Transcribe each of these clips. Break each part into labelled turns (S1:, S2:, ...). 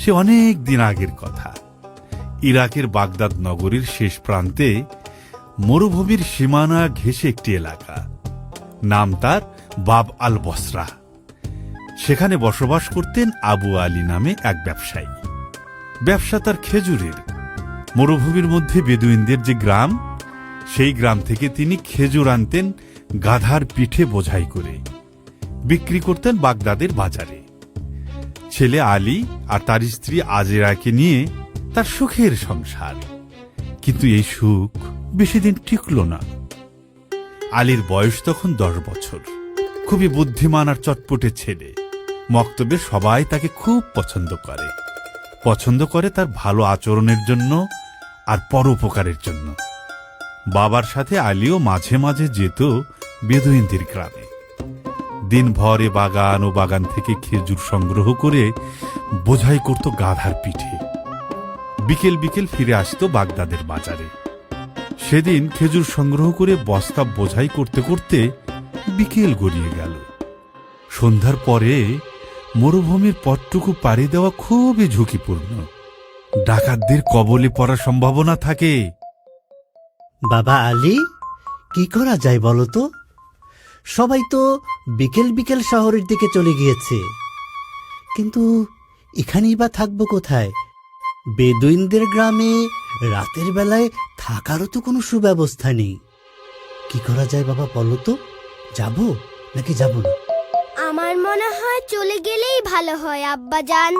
S1: সে অনেক দিন আগের কথা। ইরাকের বাগদাদ নগরীর শেষ প্রান্তে মরুভূমির সীমানা ঘেঁষে একটি এলাকা, নাম তার বাব আল বসরা। সেখানে বসবাস করতেন আবু আলী নামে এক ব্যবসায়ী। ব্যবসা তার খেজুরের। মরুভূমির মধ্যে বেদুইনদের যে গ্রাম, সেই গ্রাম থেকে তিনি খেজুর আনতেন গাধার পিঠে বোঝাই করে, বিক্রি করতেন বাগদাদের বাজারে। ছেলে আলী আর তার স্ত্রী আজেরাকে নিয়ে তার সুখের সংসার। কিন্তু এই সুখ বেশি দিন টিকল না। আলীর বয়স তখন 10 বছর। খুবই বুদ্ধিমান আর চটপটে ছেলে। মক্তবে সবাই তাকে খুব পছন্দ করে তার ভালো আচরণের জন্য আর পরোপকারের জন্য। বাবার সাথে আলীও মাঝে মাঝে যেত বেদুইনদের গ্রামে। দিনভর বাগান ও বাগান থেকে খেজুর সংগ্রহ করে বোঝাই করত গাধার পিঠে। বিকেল বিকেল ফিরে আসত বাগদাদের বাজারে। সেদিন খেজুর সংগ্রহ করে বস্তা বোঝাই করতে করতে বিকেল গড়িয়ে গেল। সন্ধ্যার পরে মরুভূমির পথটুকু পাড়ি দেওয়া খুবই ঝুঁকিপূর্ণ। ডাকাতদের কবলে পড়ার সম্ভাবনা থাকে।
S2: বাবা আলী, কি করা যায় বলো তো? সবাই তো বিকেল বিকেল শহরের দিকে চলে গিয়েছে, কিন্তু এখানেই বা থাকবো কোথায়? বেদুইনদের গ্রামে রাতের বেলায় থাকারও তো কোনো সুব্যবস্থা নেই। কি করা যায় বাবা বলো তো? যাবো নাকি যাবো না?
S3: আমার মনে হয় চলে গেলেই ভালো হয় আব্বাজান।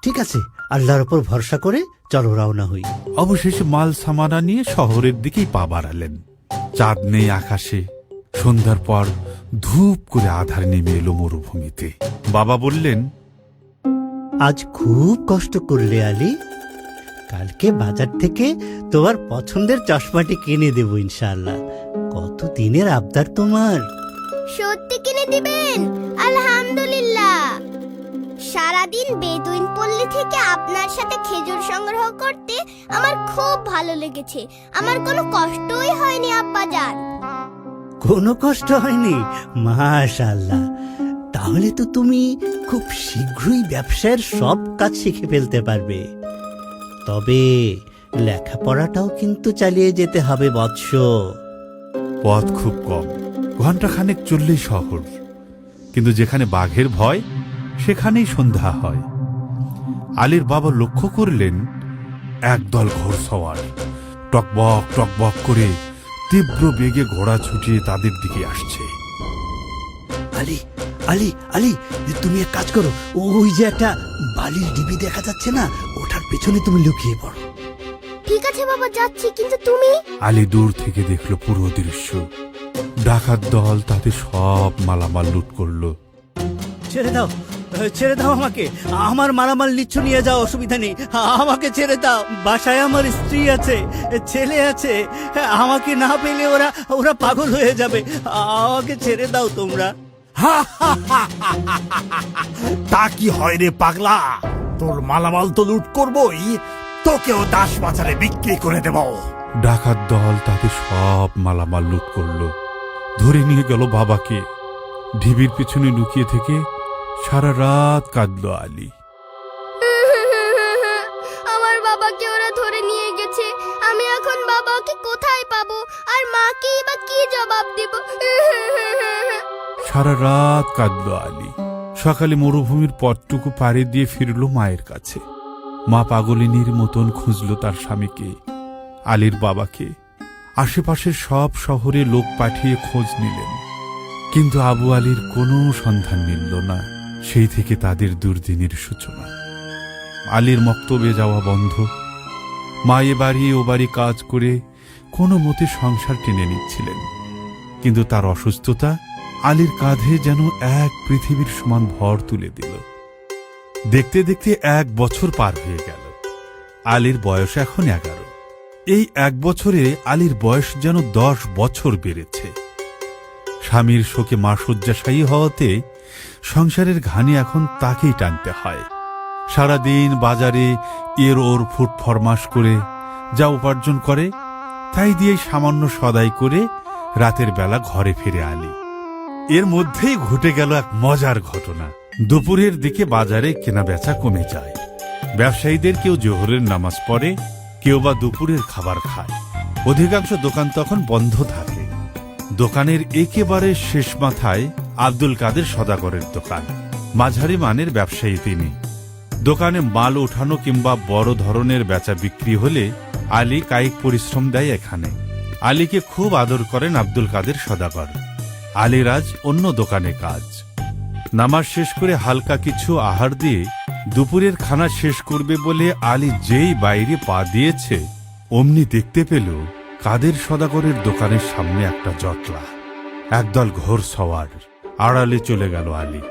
S2: ঠিক আছে, আল্লাহর উপর ভরসা করে চলো রওনা হই।
S1: অবশেষে মাল সামানা নিয়ে শহরের দিকেই পা বাড়ালেন। চাঁদ নেই আকাশে। সন্ধ্যার পর ধূপ করে আধার নেমে এলো মরুভূমিতে। বাবা বললেন,
S2: আজ খুব কষ্ট করলে আলী। কালকে বাজার থেকে তোমার পছন্দের চশমাটি কিনে দেব ইনশাআল্লাহ। কত দিনের আবদার তোমার।
S3: সত্যি কিনে দিবেন? আলহামদুলিল্লাহ। সারাদিন বেদুইন পল্লী থেকে আপনার সাথে খেজুর সংগ্রহ করতে আমার খুব ভালো লেগেছে। আমার কোনো কষ্টই হয়নি আব্বাজান।
S2: কোনো কষ্ট হয়নি? মাশাআল্লাহ। তাহলে তো তুমি খুব শীঘ্রই ব্যবসায়ের সব কাজ শিখে ফেলতে পারবে। তবে লেখাপড়াটাও কিন্তু চালিয়ে যেতে হবে বৎস।
S1: পথ খুব কম, ঘণ্টাখানেক চললেই শহর। কিন্তু যেখানে বাঘের ভয়, সেখানেই সন্ধ্যা হয়। আলীর বাবা লক্ষ্য করলেন একদল ঘোড়সওয়ার টকবক টকবক করে তীব্র বেগে ঘোড়া ছুটিয়ে তাদের দিকে আসছে।
S2: আলী আলী আলী, তুমি এক কাজ করো, ওই যে একটা বালির ডিবি দেখা যাচ্ছে না, ওটার পেছনে তুমি লুকিয়ে পড়ো।
S3: ঠিক আছে বাবা, যাচ্ছি। কিন্তু তুমি?
S1: আলী দূর থেকে দেখলো পুরো দৃশ্য। ডাকাত দল তাদের সব মালামাল লুট করলো।
S2: ছেড়ে দাও, ছেড়ে দাও আমাকে। আমার মালামাল নিচ্ছ নিয়ে যাও, অসুবিধা নেই। আমাকে ছেড়ে দাও। বাসায় আমার স্ত্রী আছে, ছেলে আছে। আমাকে না পেলে ওরা পাগল হয়ে যাবে। আমাকে ছেড়ে দাও তোমরা।
S4: তা কি হয় রে পাগলা? তোর মালামাল তো লুট করবই, তোকেও দাস বাজারে বিক্রি করে দেব।
S1: ডাকাত দল তাদের সব মালামাল লুট করলো। ধরে নিয়ে গেল বাবাকে। ঢিবির পিছনে লুকিয়ে থেকে সারা রাত কাঁদল আলী।
S3: আমার বাবাকে ওরা ধরে নিয়ে গেছে। আমি এখন বাবাকে কোথায় পাবো? আর মাকেই বা কি জবাব দেব?
S1: সারা রাত কাঁদল আলী। সকালে মরুভূমির পথটুকু পাড়ি দিয়ে ফিরল মায়ের কাছে। মা পাগলিনীর মতন খুঁজল তার স্বামীকে, আলীর বাবাকে। আশেপাশের সব শহরে লোক পাঠিয়ে খোঁজ নিলেন, কিন্তু আবু আলীর কোনো সন্ধান মিলল না। সেই থেকে তাদের দুর্দিনের সূচনা। আলীর মক্তবে যাওয়া বন্ধ। মা এ বাড়ি ও বাড়ি কাজ করে কোনো মতে সংসার টেনে নিচ্ছিলেন, কিন্তু তার অসুস্থতা আলীর কাঁধে যেন এক পৃথিবীর সমান ভর তুলে দিল। দেখতে দেখতে 1 বছর পার হয়ে গেল। আলীর বয়স এখন 11। এই 1 বছরে আলীর বয়স যেন 10 বছর বেড়েছে। স্বামীর শোকে মা শয্যাশায়ী হওয়াতে সংসারের ঘানি এখন তাকেই টানতে হয়। সারাদিন বাজারে এর ওর ফুট ফরমাস করে যা উপার্জন করে, তাই দিয়ে সামান্য সদাই করে রাতের বেলা ঘরে ফিরে আলী। এর মধ্যেই ঘটে গেল এক মজার ঘটনা। দুপুরের দিকে বাজারে কেনা বেচা কমে যায়। ব্যবসায়ীদের কেউ জোহরের নামাজ পড়ে, কেউ বা দুপুরের খাবার খায়। অধিকাংশ দোকান তখন বন্ধ থাকে। দোকানের একেবারে শেষ মাথায় আব্দুল কাদের সদাগরের দোকান। মাঝারি মানের ব্যবসায়ী তিনি। দোকানে মাল ওঠানো কিংবা বড় ধরনের বেচা বিক্রি হলে আলী কায়িক পরিশ্রম দেয় এখানে। আলীকে খুব আদর করেন আব্দুল কাদের সদাগর। আলীর আজ অন্য দোকানে কাজ। নামাজ শেষ করে হালকা কিছু আহার দিয়ে দুপুরের খানা শেষ করবে বলে আলী যেই বাইরে পা দিয়েছে, অমনি দেখতে পেল কাদের সদাগরের দোকানের সামনে একটা জটলা। একদল ঘোর সওয়ার। আড়ালে চলে গেল আলী।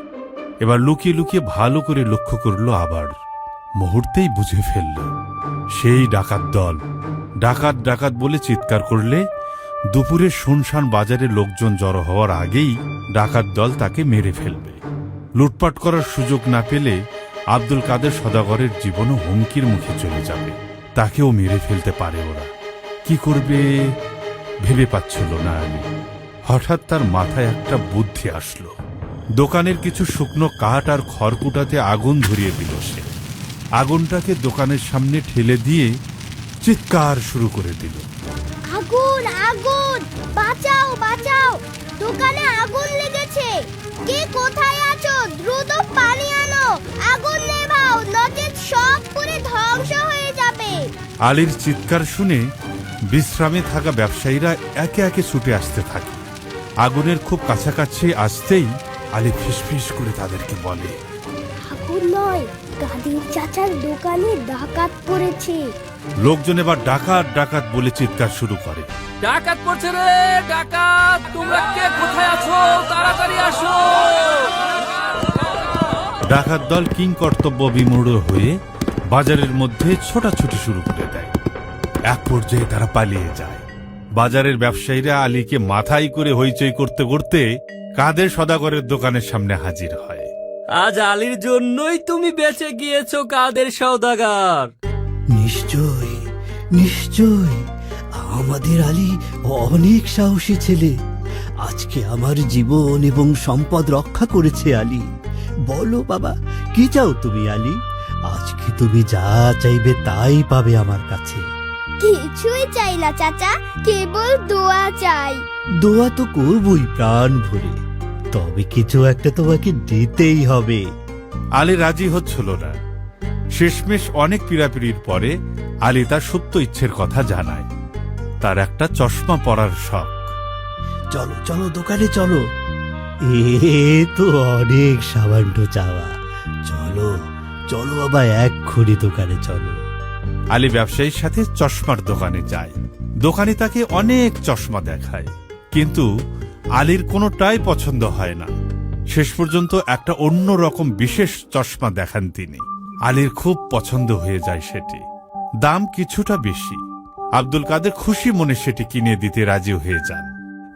S1: এবার লুকিয়ে লুকিয়ে ভালো করে লক্ষ্য করল, আবার মুহূর্তেই বুঝে ফেলল সেই ডাকাত দল। ডাকাত ডাকাত বলে চিৎকার করলে দুপুরে শুনশান বাজারে লোকজন জড়ো হওয়ার আগেই ডাকাত দল তাকে মেরে ফেলবে। লুটপাট করার সুযোগ না পেলে আব্দুল কাদের সদাগরের জীবনও হুমকির মুখে চলে যাবে। তাকেও মেরে ফেলতে পারে ওরা। কি করবে ভেবে পাচ্ছিল না আলী। হঠাৎ তার মাথায় একটা বুদ্ধি আসলো। দোকানের কিছু শুকনো কাঠ আর খড়কুটাতে আগুন ধরিয়ে দিল সে। আগুনটাকে দোকানের সামনে ঠেলে দিয়ে চিৎকার শুরু করে দিল,
S3: আগুন আগুন, বাঁচাও বাঁচাও, দোকানে আগুন লেগেছে, কে কোথায় আছো, দ্রুত পানি আনো, আগুন নেভাও, নচেৎ সব পুড়ে ধ্বংস হয়ে যাবে।
S1: আলীর চিৎকার শুনে বিশ্রামে থাকা ব্যবসায়ীরা একে একে ছুটে আসতে থাকে। আগুনের খুব কাছাকাছি আসতেই আলী ফিসফিস করে তাদেরকে বলে,
S3: আগুন নয়, কাদের চাচার দোকানে ডাকাত পড়েছে।
S1: লোকজন এবার ডাকাত ডাকাত বলে চিৎকার শুরু করে।
S5: ডাকাত পড়ছে রে, ডাকাত! তোমরা কে কোথায় আছো? তাড়াতাড়ি আসো!
S1: ডাকাত দল কিং কর্তব্য বিমূঢ় হয়ে বাজারের মধ্যে ছোটাছুটি শুরু করে দেয়। এক পর্যায়ে তারা পালিয়ে যায়। বাজারের ব্যবসায়ীরা আলীকে মাথায় করে হইচই করতে করতে কাদের সদাগরের দোকানের সামনে হাজির হয়।
S5: আজ আলীর জন্যই তুমি বেঁচে গিয়েছো, কাদের সওদাগর।
S2: নিশ্চয় নিশ্চয়, আমাদের আলী অনেক সাহসী ছেলে। আজকে আমার জীবন এবং সম্পদ রক্ষা করেছে আলী। বলো বাবা, কি চাও তুমি আলী? আজকে তুমি যা চাইবে তাই পাবে আমার কাছে।
S3: কিছুই চাই না চাচা, কেবল দোয়া চাই।
S2: দোয়া তো করবই প্রাণ ভরে, তবে কিছু একটা তোমাকে দিতেই হবে।
S1: আলী রাজি হচ্ছিল না। শেষমেশ অনেক পীড়াপিড়ির পরে আলী তার সত্য ইচ্ছের কথা জানায়। তার একটা চশমা পরার শখ।
S2: চলো চলো দোকানে চলো। এ তো অনেক সামান্য চাওয়া। চলো চলো বাবা, এক্ষুনি দোকানে চলো।
S1: আলী ব্যবসায়ীর সাথে চশমার দোকানে যায়। দোকানি তাকে অনেক চশমা দেখায়, কিন্তু আলীর কোনোটাই পছন্দ হয় না। শেষ পর্যন্ত একটা অন্য রকম বিশেষ চশমা দেখান তিনি। আলীর খুব পছন্দ হয়ে যায় সেটি। দাম কিছুটা বেশি। আব্দুল কাদের খুশি মনে সেটি কিনে দিতে রাজি হয়ে যান।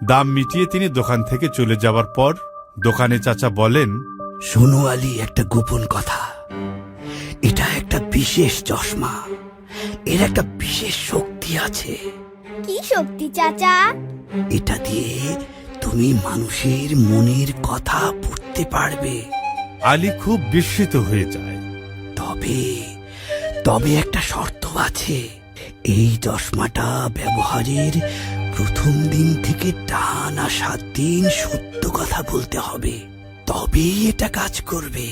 S1: দাম মিটিয়ে তিনি দোকান থেকে চলে যাওয়ার পর দোকানে চাচা বলেন,
S2: শোনো আলী, একটা গোপন কথা। এটা একটা বিশেষ চশমা। এর একটা বিশেষ শক্তি আছে।
S3: কি শক্তি চাচা?
S2: এটা দিয়ে তুমি মানুষের মনের কথা পড়তে পারবে।
S1: আলী খুব বিস্মিত হয়ে যায়।
S2: তবে তবে একটা শর্ত আছে। এই চশমাটা ব্যবহারের প্রথম দিন থেকে টানা 7 দিন সত্য কথা বলতে হবে, তবেই এটা কাজ করবে।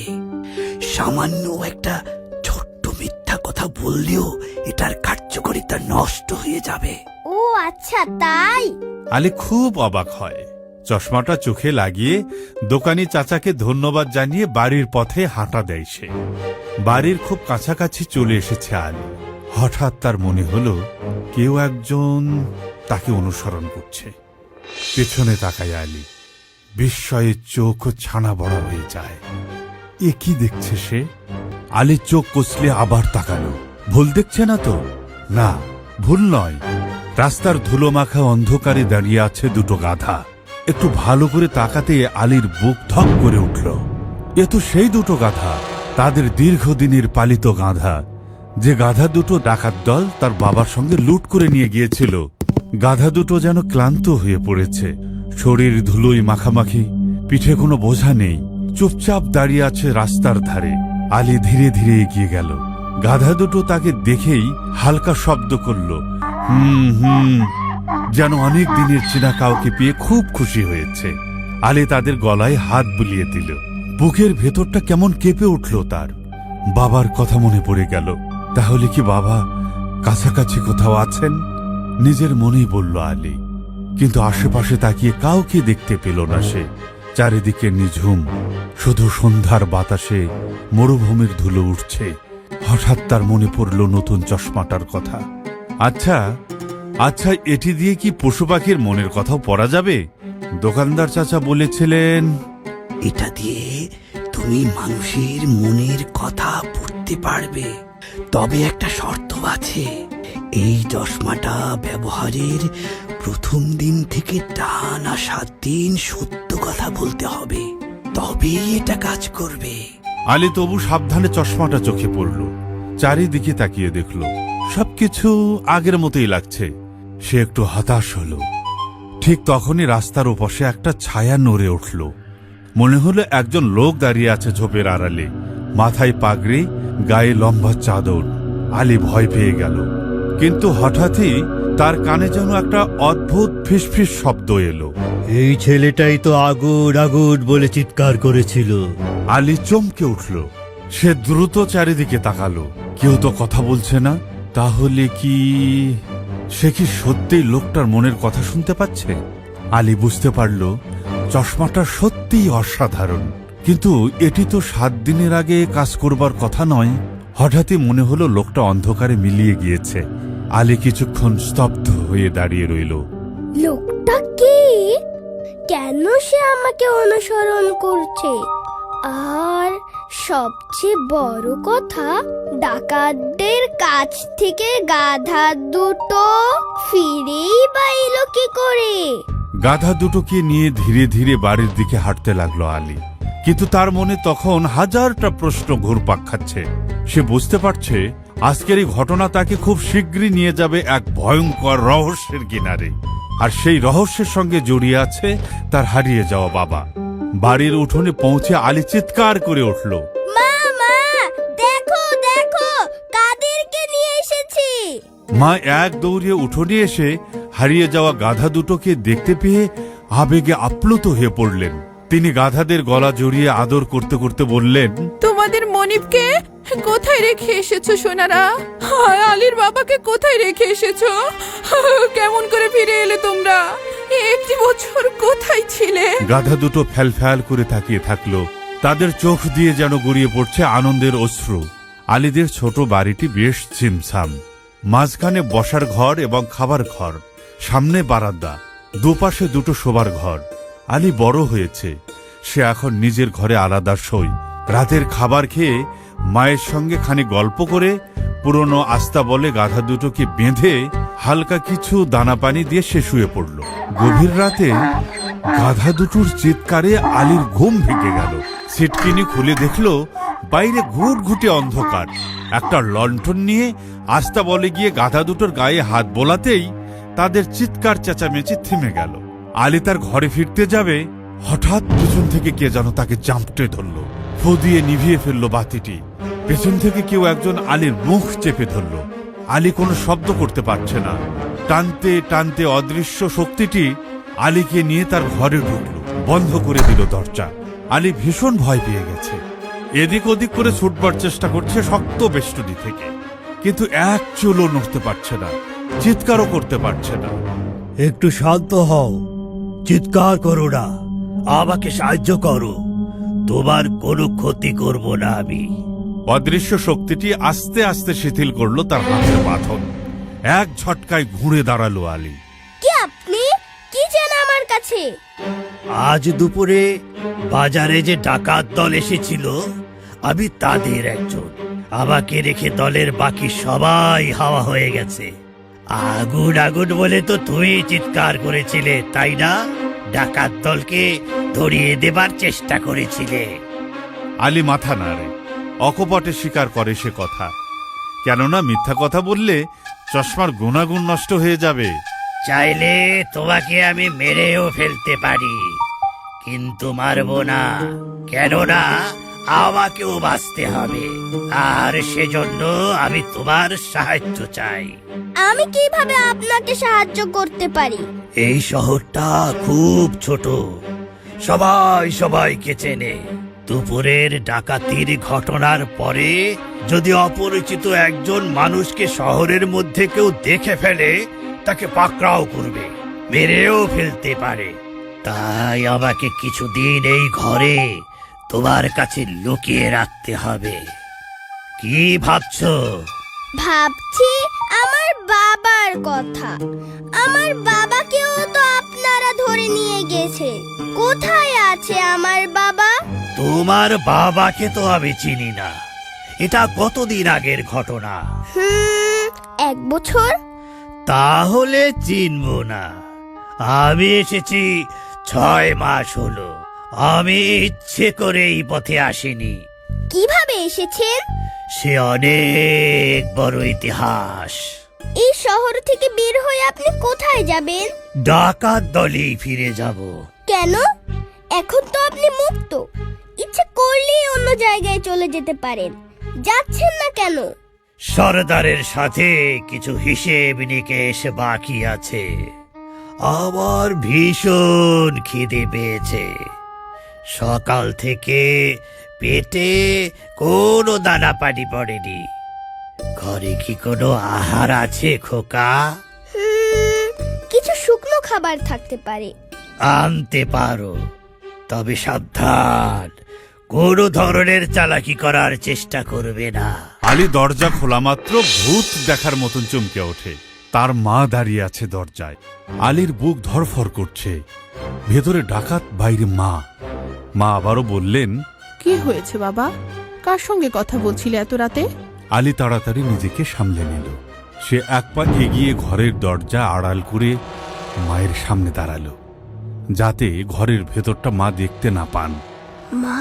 S2: সামান্য একটা ছোট্ট মিথ্যা কথা বললেও এটার কার্যকারিতা নষ্ট হয়ে যাবে।
S3: ও আচ্ছা, তাই?
S1: আলী খুব অবাক হয়। চশমাটা চোখে লাগিয়ে দোকানি চাচাকে ধন্যবাদ জানিয়ে বাড়ির পথে হাঁটা দেয় সে। বাড়ির খুব কাছাকাছি চলে এসেছে আলী। হঠাৎ তার মনে হলো কেউ একজন তাকে অনুসরণ করছে। পেছনে তাকায় আলী। বিস্ময়ে চোখ ছানা বড় হয়ে যায়। এ কি দেখছে সে? আলী চোখ কষলে আবার তাকালো। ভুল দেখছে না তো? না, ভুল নয়। রাস্তার ধুলোমাখা অন্ধকারে দাঁড়িয়ে আছে দুটো গাধা। একটু ভালো করে তাকাতে আলীর বুক ধক করে উঠল। এ তো সেই দুটো গাধা, তাদের দীর্ঘদিনের পালিত গাধা, যে গাধা দুটো ডাকাত দল তার বাবার সঙ্গে লুট করে নিয়ে গিয়েছিল। গাধা দুটো যেন ক্লান্ত হয়ে পড়েছে। শরীর ধুলোয় মাখামাখি, পিঠে কোনো বোঝা নেই, চুপচাপ দাঁড়িয়ে আছে রাস্তার ধারে। আলী ধীরে ধীরে এগিয়ে গেল। গাধা দুটো তাকে দেখেই হালকা শব্দ করল, হুম হুম, যেন অনেক দিনের চেনা কাউকে পেয়ে খুব খুশি হয়েছে। আলী তাদের গলায় হাত বুলিয়ে দিল। বুকের ভেতরটা কেমন কেঁপে উঠল তার। বাবার কথা মনে পড়ে গেল। তাহলে কি বাবা কাছাকাছি কোথাও আছেন? নিজের মনেই বলল আলী। কিন্তু আশেপাশে তাকিয়ে কাউকে দেখতে পেল না সে। চারিদিকে নিঝুম, শুধু সন্ধ্যার বাতাসে মরুভূমির ধুলো উঠছে। হঠাৎ তার মনে পড়ল নতুন চশমাটার কথা। আচ্ছা আচ্ছা, এটি দিয়ে কি পশু পাখির মনের কথাও পড়া যাবে? দোকানদার চাচা বলেছিলেন,
S2: এটা দিয়ে তুমি মানুষের মনের কথা পড়তে পারবে, তবে একটা শর্ত আছে। এই চশমাটা ব্যবহারের প্রথম দিন থেকে টানা 7 দিন সত্য কথা বলতে হবে, তবেই এটা কাজ করবে।
S1: আলী তবু সাবধানে চশমাটা চোখে পড়ল। চারিদিকে তাকিয়ে দেখল সবকিছু আগের মতোই লাগছে। সে একটু হতাশ হল। ঠিক তখনই রাস্তার ওপাশে একটা ছায়া নড়ে উঠল। মনে হলো একজন লোক দাঁড়িয়ে আছে ঝোপের আড়ালে, মাথায় পাগড়ি, গায়ে লম্বা চাদর। আলী ভয় পেয়ে গেল। কিন্তু হঠাৎই তার কানে যেন একটা অদ্ভুত ফিসফিস শব্দ এলো।
S2: এই ছেলেটাই তো আগুন আগুন বলে চিৎকার করেছিল।
S1: আলী চমকে উঠল। সে দ্রুত চারিদিকে তাকালো। কেউ তো কথা বলছে না। তাহলে কি সে কি সত্যিই লোকটার মনের কথা শুনতে পাচ্ছে? আলী বুঝতে পারল চশমাটা সত্যিই অসাধারণ। কিন্তু এটি তো 7 দিনের আগে কাজ করবার কথা নয়। হঠাৎই মনে হলো লোকটা অন্ধকারে মিলিয়ে গিয়েছে। আলী কিছুক্ষণ স্তব্ধ হয়ে দাঁড়িয়ে রইল।
S3: লোকটা কে? কেন সে আমাকে অনুসরণ করছে? আর সবচেয়ে বড় কথা, ডাকাতদের কাছ থেকে গাধা দুটো ফিরেই বা এলো কি করে?
S1: গাধা দুটোকে নিয়ে ধীরে ধীরে বাড়ির দিকে হাঁটতে লাগলো আলী। কিন্তু তার মনে তখন হাজারটা প্রশ্ন ঘুরপাক খাচ্ছে। সে বুঝতে পারছে আজকের এই ঘটনা তাকে খুব শীঘ্রই নিয়ে যাবে এক ভয়ঙ্কর রহস্যের কিনারে। আর সেই রহস্যের সঙ্গে জড়িয়ে আছে তার হারিয়ে যাওয়া বাবা। বাড়ির উঠোনে পৌঁছে আলী চিৎকার করে উঠল,
S3: মা মা, দেখো দেখো, কাদেরকে নিয়ে এসেছি।
S1: মা এক দৌড়ে উঠোনে এসে হারিয়ে যাওয়া গাধা দুটোকে দেখতে পেয়ে আবেগে আপ্লুত হয়ে পড়লেন। তিনি গাধাদের গলা জড়িয়ে আদর করতে করতে বললেন,
S6: তোমাদের মনিবকে কোথায় রেখে এসেছো সোনারা? হায়, আলীর বাবাকে কোথায় রেখে এসেছো? কেমন করে ফিরে এলে তোমরা? একটি বছর কোথায় ছিলে?
S1: গাধা দুটো ফ্যাল করে তাকিয়ে থাকলো। তাদের চোখ দিয়ে যেন গড়িয়ে পড়ছে আনন্দের অশ্রু। আলীদের ছোট বাড়িটি বেশ ছিমছাম। মাঝখানে বসার ঘর এবং খাবার ঘর, সামনে বারান্দা, দুপাশে দুটো শোবার ঘর। আলী বড় হয়েছে। সে এখন নিজের ঘরে আলাদা শোয়। রাতের খাবার খেয়ে মায়ের সঙ্গে খানিক গল্প করে পুরনো আস্তাবলে গাধা দুটোকে বেঁধে হালকা কিছু দানা পানি দিয়ে সে শুয়ে পড়ল। গভীর রাতে গাধা দুটোর চিৎকারে আলীর ঘুম ভেঙে গেল। সিটকিনি খুলে দেখল বাইরে ঘুটঘুটে অন্ধকার। একটা লণ্ঠন নিয়ে আস্তাবলে গিয়ে গাধা দুটোর গায়ে হাত বোলাতেই তাদের চিৎকার চেঁচামেচি থেমে গেল। আলী তার ঘরে ফিরতে যাবে, হঠাৎ পেছন থেকে কে যেন তাকে চাপটে ধরল। ফু দিয়ে নিভিয়ে ফেলল বাতিটি। পেছন থেকে কেউ একজন আলীর মুখ চেপে ধরল। আলী কোনো শব্দ করতে পারছে না। টানতে টানতে অদৃশ্য শক্তিটি আলীকে নিয়ে তার ঘরে ঢুকল, বন্ধ করে দিল দরজা। আলী ভীষণ ভয় পেয়ে গেছে। এদিক ওদিক করে ছুটবার চেষ্টা করছে শক্ত বেষ্টনী থেকে, কিন্তু এক চুলও নড়তে পারছে না, চিৎকারও করতে পারছে না।
S2: একটু শান্ত হও, চিৎকার করো না, আমাকে সাহায্য করো, তোমার কোনো ক্ষতি করব না আমি।
S1: অদৃশ্য শক্তিটি আস্তে আস্তে শিথিল করলো তার হাতের বাঁধন। এক ঝটকায় ঘুরে দাঁড়ালো আলী।
S3: কি আপনি? কি চান আমার কাছে?
S2: আজ দুপুরে বাজারে যে ডাকাত দল এসেছিল, আমি তাদের একজন। আমাকে রেখে দলের বাকি সবাই হাওয়া হয়ে গেছে। আগুন আগুন বলে তো তুই চিৎকার করেছিলে, তাই না? ডাকাত দলকে ধরিয়ে দেবার চেষ্টা করেছিলে।
S1: আলী মাথা নাড়ে, অকপটে স্বীকার করে সে কথা। কেননা মিথ্যা কথা বললে চশমার গুণাগুণ নষ্ট হয়ে যাবে।
S2: চাইলে তোমাকে আমি মেরেও ফেলতে পারি, কিন্তু মারব না। কেননা
S4: আমাকেও বাঁচতে হবে, আর সেজন্য আমি তোমার সাহায্য চাই।
S3: আমি কিভাবে আপনাকে সাহায্য করতে পারি?
S4: এই শহরটা খুব ছোট, সবাই সবাইকে চেনে। দুপুরের ডাকাতির ঘটনার পরে যদি অপরিচিত একজন মানুষকে শহরের মধ্যে কেউ দেখে ফেলে, তাকে পাকড়াও করবে, মেরেও ফেলতে পারে। তাই আমাকে কিছুদিন এই ঘরে তোমার কাছে লুকিয়ে রাখতে হবে। কি ভাবছো?
S3: ভাবছি আমার বাবার কথা। আমার বাবাকেও তো আপনারা ধরে নিয়ে গেছে। কোথায় আছে আমার বাবা?
S4: তোমার বাবাকে তো আমি চিনি না, এটা কতদিন আগের ঘটনা।
S3: 1 বছর।
S4: তাহলে চিনব না। আমি এসেছি 6 মাস হলো। আমি ইচ্ছে করে এই পথে আসিনি।
S3: কিভাবে এসেছেন?
S4: সে অনেক বড় ইতিহাস।
S3: এই শহর থেকে বের হয়ে আপনি কোথায় যাবেন?
S4: ডাকাত দলেই ফিরে যাব।
S3: কেন? এখন তো আপনি মুক্ত, ইচ্ছে করলেই অন্য জায়গায় চলে যেতে পারেন। যাচ্ছেন না কেন?
S4: সরদারের সাথে কিছু হিসেব নিকেশ বাকি আছে। আমার ভীষণ খিদে পেয়েছে। সকাল থেকে পেটে কোনো দানা পানি পড়েনি। ঘরে কি কোনো আহার আছে খোকা?
S3: কিছু শুকনো খাবার থাকতে পারে।
S4: আনতে পারো, তবে সাবধান, কোনো ধরনের চালাকি করার চেষ্টা করবে না।
S1: আলী দরজা খোলা মাত্র ভূত দেখার মতন চমকে ওঠে। তার মা দাঁড়িয়ে আছে দরজায়। আলীর বুক ধরফর করছে। ভেতরে ডাকাত, বাইরে মা। মা আবারও বললেন,
S6: কি হয়েছে বাবা? কার সঙ্গে কথা বলছিলে এত রাতে?
S1: আলী তাড়াতাড়ি নিজেকে সামলে নিল। সে এক পা এগিয়ে ঘরের দরজা আড়াল করে মায়ের সামনে দাঁড়ালো, যাতে ঘরের ভেতরটা মা দেখতে না পান।
S3: মা,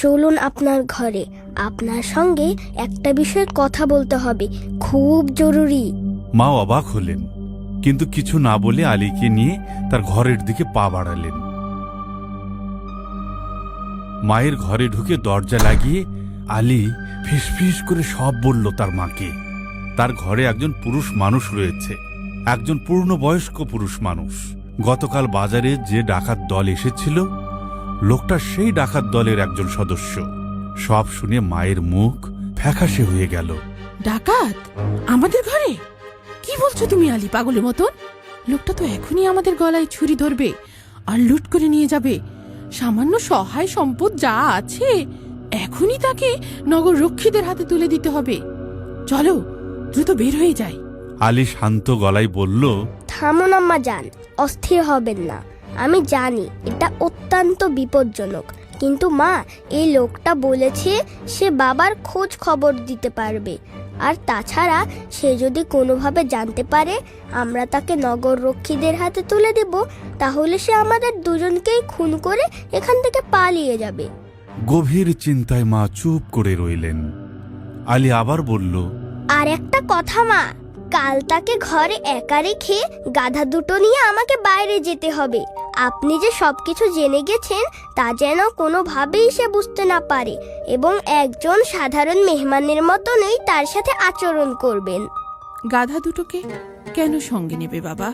S3: চলুন আপনার ঘরে। আপনার সঙ্গে একটা বিষয়ে কথা বলতে হবে, খুব জরুরি।
S1: মা অবাক হলেন, কিন্তু কিছু না বলে আলীকে নিয়ে তার ঘরের দিকে পা বাড়ালেন। মায়ের ঘরে ঢুকে দরজা লাগিয়ে আলী ফিসফিস করে সব বলল তার মাকে। তার ঘরে একজন পুরুষ মানুষ রয়েছে, একজন পূর্ণবয়স্ক পুরুষ মানুষ। গতকাল বাজারে যে ডাকাত দল এসেছিল, লোকটা সেই ডাকাত দলের একজন সদস্য। সব শুনে মায়ের মুখ ফ্যাকাশে হয়ে গেল।
S6: ডাকাত আমাদের ঘরে? কি বলছো তুমি আলী, পাগলের মতন? লোকটা তো এখনই আমাদের গলায় ছুরি ধরবে আর লুট করে নিয়ে যাবে। সামান্য সহায় সম্পদ যা আছে এখনই তাকে নগর রক্ষীদের হাতে তুলে দিতে হবে। চলো দ্রুত বের হয়ে যাই।
S1: আলী শান্ত গলায় বলল,
S3: থামুন আম্মা যান, অস্থির হবেন না। আমি জানি এটা অত্যন্ত বিপজ্জনক, কিন্তু মা, এই লোকটা বলেছে সে বাবার খোঁজ খবর দিতে পারবে। আর তাছাড়া সে যদি কোনোভাবে জানতে পারে আমরা তাকে নগর রক্ষীদের হাতে তুলে দেব, তাহলে সে আমাদের দুজনকেই খুন করে এখান থেকে পালিয়ে যাবে।
S1: গভীর চিন্তায় মা চুপ করে রইলেন। আলী আবার বলল,
S3: আর একটা কথা মা, কাল তাকে ঘরে একা রেখে গাধা দুটো নিয়ে আমাকে বাইরে যেতে হবে। আপনি যে সবকিছু জেনে গেছেন তা যেন কোনোভাবেই সে বুঝতে না পারে, এবং একজন সাধারণ মেহমানের মতনই তার সাথে আচরণ করবেন।
S6: গাধা দুটোকে কেন সঙ্গে নেবে বাবা?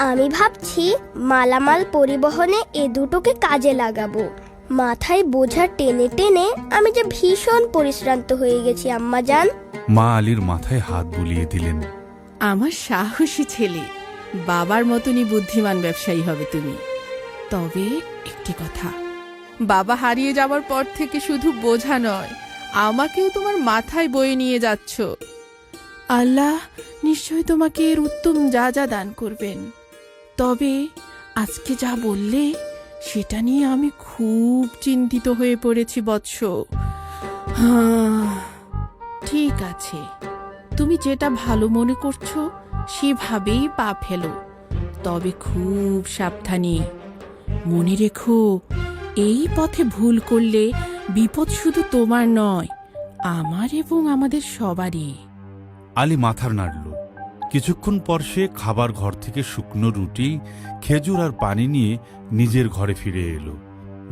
S3: আমি ভাবছি মালামাল পরিবহনে এ দুটোকে কাজে লাগাবো। মাথায় বোঝা টেনে টেনে আমি যে ভীষণ পরিশ্রান্ত হয়ে গেছি আম্মা জান।
S1: মা আলীর মাথায় হাত বুলিয়ে দিলেন।
S6: আমার সাহসী ছেলে, বাবার মতনই বুদ্ধিমান ব্যবসায়ী হবে তুমি। তবে একটি কথা, বাবা হারিয়ে যাওয়ার পর থেকে শুধু বোঝা নয়, আমাকেও তোমার মাথায় বয়ে নিয়ে যাচ্ছ। আল্লাহ নিশ্চয় তোমাকে এর উত্তম যা যা দান করবেন। তবে আজকে যা বললে সেটা নিয়ে আমি খুব চিন্তিত হয়ে পড়েছি বৎস। ঠিক আছে, তুমি যেটা ভালো মনে করছো সেভাবেই পা ফেলো, তবে খুব সাবধানে। মনে রেখো, এই পথে ভুল করলে বিপদ শুধু তোমার নয়, আমার এবং আমাদের সবারই।
S1: আলী মাথার নাড়ল। কিছুক্ষণ পর সে খাবার ঘর থেকে শুকনো রুটি, খেজুর আর পানি নিয়ে নিজের ঘরে ফিরে এলো।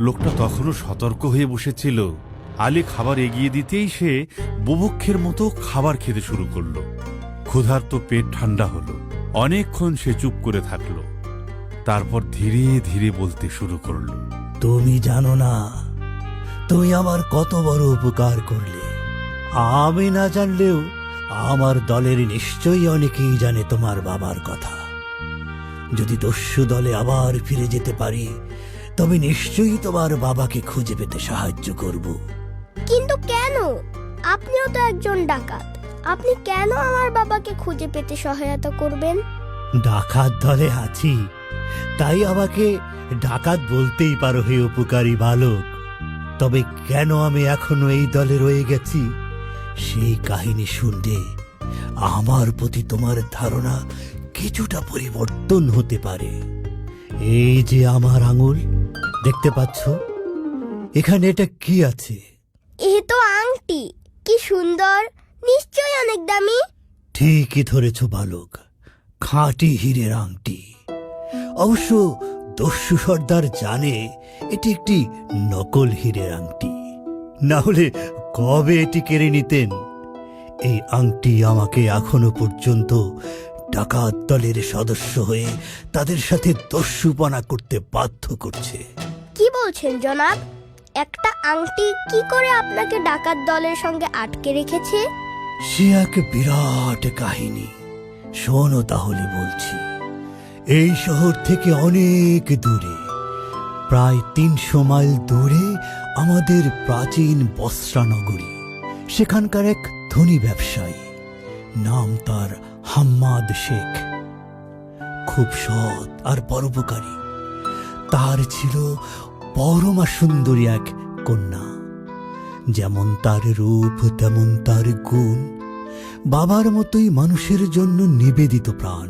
S1: লোকটা তখনও সতর্ক হয়ে বসেছিল। আলী খাবার এগিয়ে দিতেই সে বুভুক্ষের মতো খাবার খেতে শুরু করলো। ক্ষুধার্ত পেট ঠান্ডা হলো। অনেকক্ষণ সে চুপ করে থাকলো। তারপর ধীরে ধীরে বলতে শুরু করলো।
S4: তুমি জানো না তুমি আমার কত বড় উপকার করলে।
S2: আমি না জানলেও আমার দলের নিশ্চয়ই অনেকেই জানে তোমার বাবার কথা।
S4: যদি দস্যু দলে আবার ফিরে যেতে পারি তবে নিশ্চয়ই তোমার বাবাকে খুঁজে পেতে সাহায্য করব।
S3: কিন্তু কেন? আপনিও তো একজন ডাকাত, আপনি কেন আমার বাবাকে খুঁজে পেতে সহায়তা করবেন?
S2: ডাকাত দলে আছি, তাই আমাকে ডাকাত বলতেই পারো হে উপকারী বালক। তবে কেন আমি এখনো এই দলে রয়ে গেছি,
S4: সেই কাহিনী শুনলে আমার প্রতি তোমার ধারণা কিছুটা পরিবর্তন হতে পারে।
S2: এই যে আমার আঙুল দেখতে পাচ্ছ, এখানে এটা কি আছে?
S3: এ তো আংটি, কি সুন্দর, নিশ্চয়ই অনেক দামি।
S4: ঠিকই ধরেছ বালক, খাঁটি হীরের আংটি। অবশ্য দস্যু সর্দার জানে এটি একটি নকল হীরের আংটি,
S2: না হলে কবে এটি কেড়ে নিতেন?
S4: এই আংটি আমাকে এখনো পর্যন্ত ডাকাত দলের সদস্য হয়ে তাদের সাথে দস্যুপনা করতে বাধ্য করছে।
S3: কি বলছেন জনাব? একটা আংটি কি করে আপনাকে ডাকাত দলের সঙ্গে আটকে রেখেছে?
S4: সে এক বিরাট কাহিনী, শোনো তাহলে বলছি। এই শহর থেকে অনেক দূরে,
S2: প্রায় 300 মাইল দূরে আমাদের প্রাচীন বসরা নগরী।
S4: সেখানকার এক ধনী ব্যবসায়ী, নাম তার হাম্মাদ শেখ, খুব সৎ আর পরোপকারী। তার ছিল পরমা সুন্দরী এক কন্যা। যেমন তার রূপ তেমন তার গুণ, বাবার মতোই মানুষের জন্য নিবেদিত প্রাণ।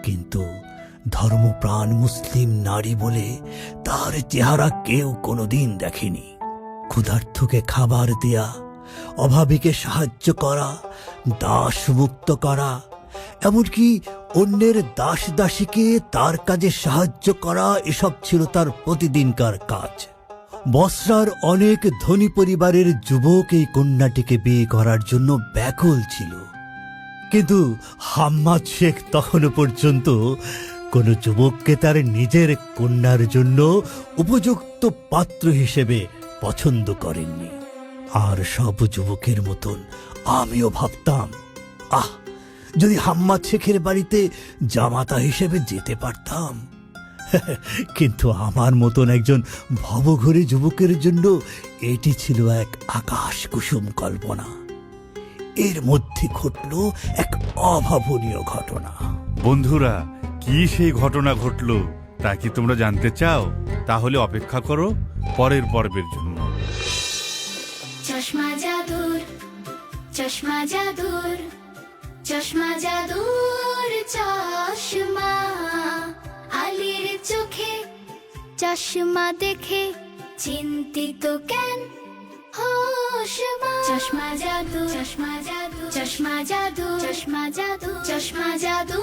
S4: কিন্তু ধর্মপ্রাণ মুসলিম নারী বলে তার চেহারা কেউ কোনোদিন দেখেনি। ক্ষুধার্তকে খাবার দেয়া, অভাবীকে সাহায্য করা, দাস মুক্ত করা, এমনকি অন্যের দাস দাসীকে তার কাজে সাহায্য করা, এসব ছিল তার প্রতিদিনকার কাজ।
S2: বসরার অনেক ধনী পরিবারের যুবক এই কন্যাটিকে বিয়ে করার জন্য ব্যাকুল ছিল, কিন্তু হাম্মাদ শেখ তখনও পর্যন্ত কোনো যুবককে তার নিজের কন্যার জন্য উপযুক্ত পাত্র হিসেবে পছন্দ করেননি।
S4: আর সব যুবকের মতন আমিও ভাবতাম, যদি হাম্মাদ শেখের বাড়িতে জামাতা হিসেবে যেতে পারতাম।
S2: কিন্তু আমার মতন একজন ভবঘুরে যুবকের জন্য এটি ছিল এক
S4: আকাশ কুসুম কল্পনা। এর মধ্যে ঘটল এক অভাবনীয় ঘটনা।
S1: বন্ধুরা, কি সেই ঘটনা ঘটলো তা কি তোমরা জানতে চাও? তাহলে অপেক্ষা করো পরের পর্বের জন্য।
S7: চশমা জাদুর, চশমা জাদুর, চশমা জাদুর চশমা। আলীর চোখে চশমা দেখে চিন্তিত কেন হোশমা। চশমা জাদু, চশমা জাদু, চশমা জাদু, চশমা জাদু, চশমা জাদু।